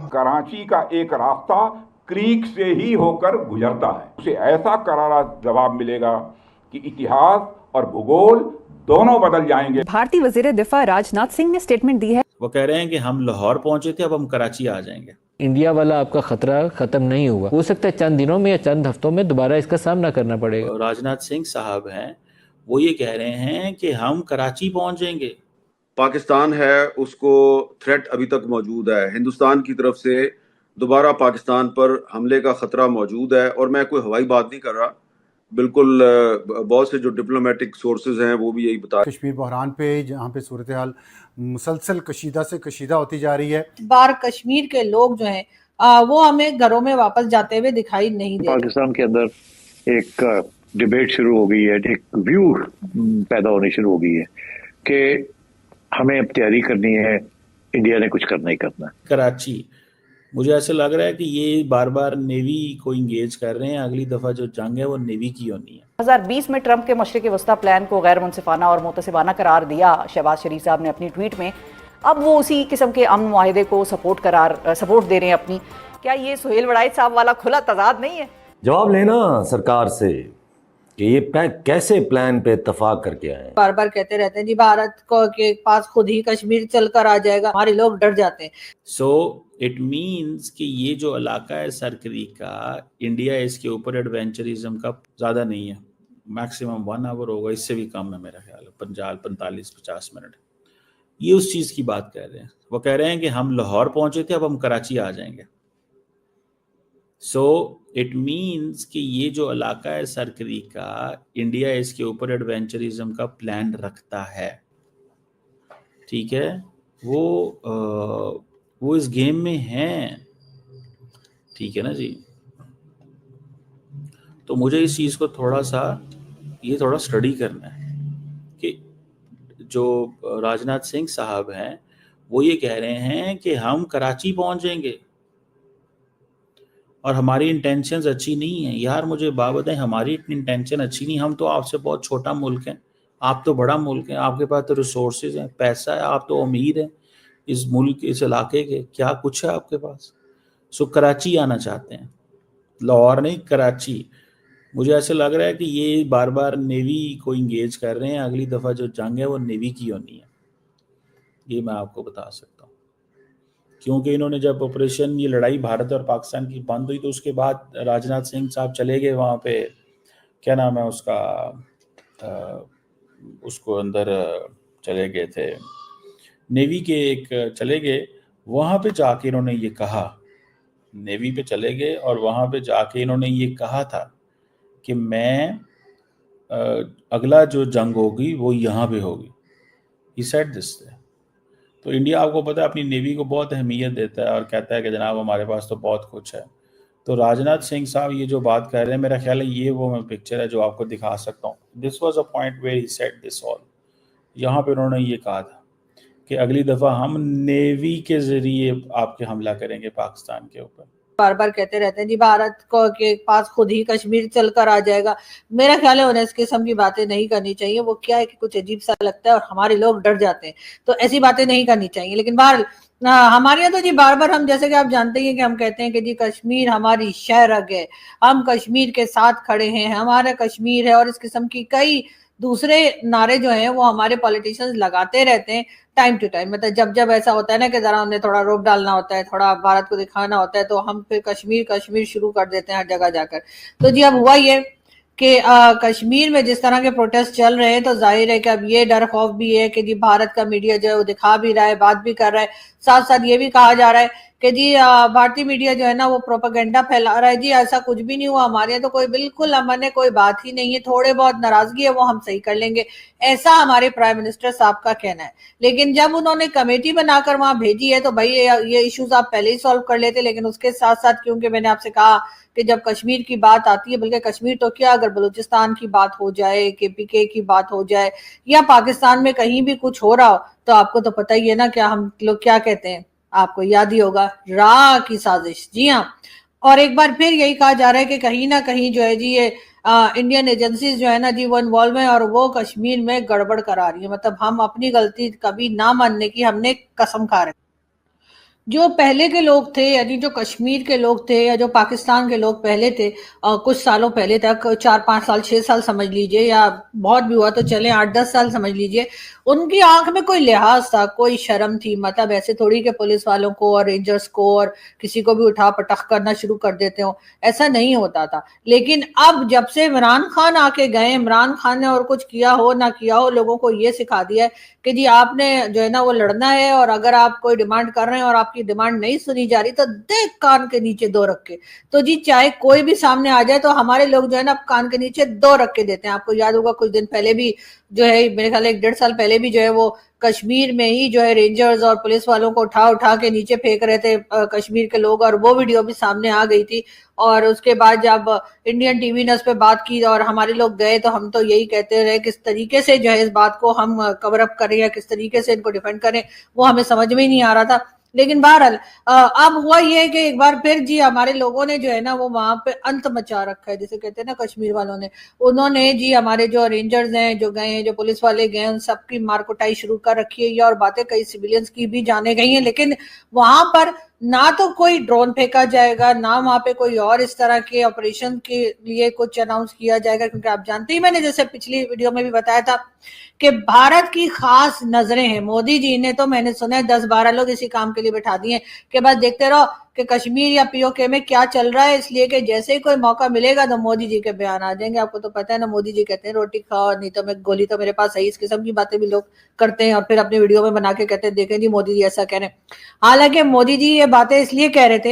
कराची का एक रास्ता क्रीक से ही होकर गुजरता है, उसे ऐसा करारा जवाब मिलेगा कि इतिहास और भूगोल दोनों बदल जाएंगे। भारतीय वजीर दिफा राजनाथ सिंह ने स्टेटमेंट दी है, वो कह रहे हैं कि हम लाहौर पहुंचे थे, अब हम कराची आ जाएंगे। इंडिया वाला आपका खतरा खत्म नहीं हुआ, हो सकता है चंद दिनों में या चंद हफ्तों में दोबारा इसका सामना करना पड़ेगा। राजनाथ सिंह साहब हैं, वो ये कह रहे हैं कि हम कराची पहुंचेंगे। पाकिस्तान है उसको थ्रेट अभी तक मौजूद है, हिंदुस्तान की तरफ से दोबारा पाकिस्तान पर हमले का खतरा मौजूद है। और मैं कोई हवाई बात नहीं कर रहा, बिल्कुल बहुत से जो डिप्लोमेटिक सोर्सेज हैं वो भी यही बता रहे हैं। कश्मीर बहरान पे जहाँ पे सूरत हाल मुसलसल कशीदा से कशीदा होती जा रही है। बार कश्मीर के लोग जो हैं वो हमें घरों में वापस जाते हुए दिखाई नहीं दे। पाकिस्तान के अंदर एक डिबेट शुरू हो गई है, एक व्यू पैदा होनी शुरू हो गई है कि हमें अब तैयारी करनी है, इंडिया ने कुछ करना ही करना है। कराची, मुझे ऐसे लग रहा है कि ये बार बार नेवी को इंगेज कर रहे हैं, अगली दफा जो जंग है वो नेवी की होनी है। 2020 में ट्रंप के मशरिक़ी वस्ता प्लान को गैर मुनसिफाना और मुतसिबाना करार दिया शहबाज शरीफ साहब ने अपनी ट्वीट में। अब वो उसी किस्म के अमन मुआहिदे को सपोर्ट दे रहे हैं अपनी। क्या ये सुहेल वड़ाइच साहब वाला खुला तजाद नहीं है? जवाब लेना सरकार से कि ये कैसे प्लान पे इत्तफाक करके आए। बार बार कहते रहते हैं जी भारत को के पास खुद ही कश्मीर चलकर आ जाएगा, हमारे लोग डर जाते हैं। सो इट मीन्स कि ये जो इलाका है सरकरी का, इंडिया इसके ऊपर एडवेंचरिज्म का ज़्यादा नहीं है, मैक्सिमम 1 आवर होगा, इससे भी कम है मेरा ख्याल है, 45-50 मिनट। ये उस चीज़ की बात कर रहे हैं। वो कह रहे हैं कि हम लाहौर पहुंचे थे, अब हम कराची आ जाएंगे। सो इट मीन्स कि ये जो इलाका है सरकरी का, इंडिया इसके ऊपर एडवेंचरिज्म का प्लान रखता है, ठीक है। वो इस गेम में हैं, ठीक है ना जी। तो मुझे इस चीज़ को थोड़ा स्टडी करना है कि जो राजनाथ सिंह साहब हैं वो ये कह रहे हैं कि हम कराची पहुंचेंगे और हमारी इंटेंशंस अच्छी नहीं है। यार मुझे बात बताएं, हमारी इतनी इंटेंशन अच्छी नहीं, हम तो आपसे बहुत छोटा मुल्क हैं, आप तो बड़ा मुल्क है, आपके पास तो रिसोर्सेज हैं, पैसा है, आप तो अमीर हैं इस मुल्क, इस इलाके के, क्या कुछ है आपके पास। सो कराची आना चाहते हैं, लाहौर नहीं, कराची। मुझे ऐसे लग रहा है कि ये बार बार नेवी को इंगेज कर रहे हैं, अगली दफ़ा जो जंग है वो नेवी की होनी है, ये मैं आपको बता सकता हूँ। क्योंकि इन्होंने जब ऑपरेशन, ये लड़ाई भारत और पाकिस्तान की बंद हुई तो उसके बाद राजनाथ सिंह साहब चले गए वहाँ पे, क्या नाम है उसका, उसको अंदर चले गए थे, नेवी के एक चले गए, वहाँ पे जाके इन्होंने ये कहा, नेवी पे चले गए और वहाँ पे जाके इन्होंने ये कहा था कि मैं अगला जो जंग होगी वो यहाँ पे होगी। ही सेड दिस। तो इंडिया, आपको पता है, अपनी नेवी को बहुत अहमियत देता है और कहता है कि जनाब हमारे पास तो बहुत कुछ है। तो राजनाथ सिंह साहब ये जो बात कर रहे हैं, मेरा ख्याल है ये वो मैं पिक्चर है जो आपको दिखा सकता हूँ। This was a point where he said this all. यहाँ पे उन्होंने ये कहा था कि अगली दफ़ा हम नेवी के ज़रिए आपके हमला करेंगे पाकिस्तान के ऊपर। बार बार कहते रहते हैं जी भारत को के पास खुद ही कश्मीर चलकर आ जाएगा। मेरा ख्याल है उन्हें इस किस्म की बातें नहीं करनी चाहिए। वो क्या है कि कुछ अजीब सा लगता है और हमारे लोग डर जाते हैं, तो ऐसी बातें नहीं करनी चाहिए। लेकिन बाहर हमारे यहाँ तो जी बार बार हम, जैसे कि आप जानते हैं कि हम कहते हैं कि जी कश्मीर हमारी शहरग है, हम कश्मीर के साथ खड़े हैं, हमारा कश्मीर है, और इस किस्म की कई दूसरे नारे जो हैं वो हमारे पॉलिटिशियंस लगाते रहते हैं टाइम टू टाइम। मतलब जब ऐसा होता है ना कि जरा उन्हें थोड़ा रोब डालना होता है, थोड़ा भारत को दिखाना होता है, तो हम फिर कश्मीर शुरू कर देते हैं हर जगह जाकर। तो जी अब हुआ ये कि कश्मीर में जिस तरह के प्रोटेस्ट चल रहे हैं, तो जाहिर है कि अब ये डर खौफ भी है कि जी भारत का मीडिया जो है वो दिखा भी रहा है, बात भी कर रहा है, साथ साथ ये भी कहा जा रहा है कि जी भारतीय मीडिया जो है ना वो प्रोपेगेंडा फैला रहा है। जी ऐसा कुछ भी नहीं हुआ, हमारे यहाँ तो कोई बिल्कुल अमन है, कोई बात ही नहीं है, थोड़े बहुत नाराजगी है वो हम सही कर लेंगे, ऐसा हमारे प्राइम मिनिस्टर साहब का कहना है। लेकिन जब उन्होंने कमेटी बनाकर वहां भेजी है तो भाई ये इश्यूज आप पहले ही सॉल्व कर लेते। लेकिन उसके साथ साथ, क्योंकि मैंने आपसे कहा कि जब कश्मीर की बात आती है, बल्कि कश्मीर तो क्या, अगर बलूचिस्तान की बात हो जाए, KPK की बात हो जाए, या पाकिस्तान में कहीं भी कुछ हो रहा हो, तो आपको तो पता ही है ना क्या हम लोग क्या कहते हैं, आपको याद ही होगा, राह की साजिश। जी हाँ, और एक बार फिर यही कहा जा रहा है कि कहीं ना कहीं जो है जी ये इंडियन एजेंसीज जो है ना जी वो इन्वॉल्व है और वो कश्मीर में गड़बड़ करा रही है। मतलब हम अपनी गलती कभी ना मानने की हमने कसम खा रहे हैं। جو پہلے کے لوگ تھے یعنی جو کشمیر کے لوگ تھے یا جو پاکستان کے لوگ پہلے تھے کچھ سالوں پہلے تک 4-5 سال 6 سال سمجھ لیجئے یا بہت بھی ہوا تو چلیں 8-10 سال سمجھ لیجئے, ان کی آنکھ میں کوئی لحاظ تھا, کوئی شرم تھی. مطلب ایسے تھوڑی کہ پولیس والوں کو اور رینجرز کو اور کسی کو بھی اٹھا پٹخ کرنا شروع کر دیتے ہوں, ایسا نہیں ہوتا تھا. لیکن اب جب سے عمران خان آ کے گئے, عمران خان نے اور کچھ کیا ہو نہ کیا ہو, لوگوں کو یہ سکھا دیا ہے کہ جی آپ نے جو ہے نا وہ لڑنا ہے, اور اگر آپ کوئی ڈیمانڈ کر رہے ہیں اور آپ کی ڈیمانڈ نہیں سنی جا رہی تو دیکھ کان کے نیچے 2 رکھ کے. تو جی چاہے کوئی بھی سامنے آ جائے تو ہمارے لوگ جو ہے نا کان کے نیچے 2 رکھ کے دیتے ہیں. آپ کو یاد ہوگا کچھ دن پہلے بھی جو ہے, میرے خیال 1-1.5 سال پہلے بھی جو ہے وہ کشمیر میں ہی جو ہے رینجرز اور پولیس والوں کو اٹھا کے نیچے پھینک رہے تھے کشمیر کے لوگ, اور وہ ویڈیو بھی سامنے آ گئی تھی. اور اس کے بعد جب انڈین ٹی وی نے اس پہ بات کی اور ہمارے لوگ گئے تو ہم تو یہی کہتے رہے کس طریقے سے جو ہے اس بات کو ہم کور اپ کریں یا کس طریقے سے ان کو ڈیفینڈ کریں, وہ ہمیں سمجھ میں ہی نہیں آ رہا تھا. لیکن بہرحال اب ہوا یہ کہ ایک بار پھر جی ہمارے لوگوں نے جو ہے نا وہ وہاں پہ انت مچا رکھا ہے, جیسے کہتے ہیں نا کشمیر والوں نے. انہوں نے جی ہمارے جو رینجرز ہیں جو گئے ہیں, جو پولیس والے گئے ہیں, ان سب کی مار کٹائی شروع کر رکھی ہے, اور باتیں کئی سویلینز کی بھی جانے گئی ہیں. لیکن وہاں پر نہ تو کوئی ڈرون پھینکا جائے گا, نہ وہاں پہ کوئی اور اس طرح کے آپریشن کے لیے کچھ اناؤنس کیا جائے گا, کیونکہ آپ جانتے ہی, میں نے جیسے پچھلی ویڈیو میں بھی بتایا تھا کہ بھارت کی خاص نظریں ہیں. مودی جی نے تو میں نے سنا ہے 10-12 لوگ اسی کام کے لیے بٹھا دیے کہ بس دیکھتے رہو کہ کشمیر یا پی او کے میں کیا چل رہا ہے, اس لیے کہ جیسے ہی کوئی موقع ملے گا تو مودی جی کے بیان آ جائیں گے. آپ کو تو پتہ ہے نا, مودی جی کہتے ہیں روٹی کھاؤ نہیں تو میں گولی تو میرے پاس ہے, اس قسم کی باتیں بھی لوگ کرتے ہیں اور پھر اپنے ویڈیو میں بنا کے کہتے ہیں دیکھیں جی مودی جی ایسا کہہ رہے ہیں. حالانکہ مودی جی یہ باتیں اس لیے کہہ رہے تھے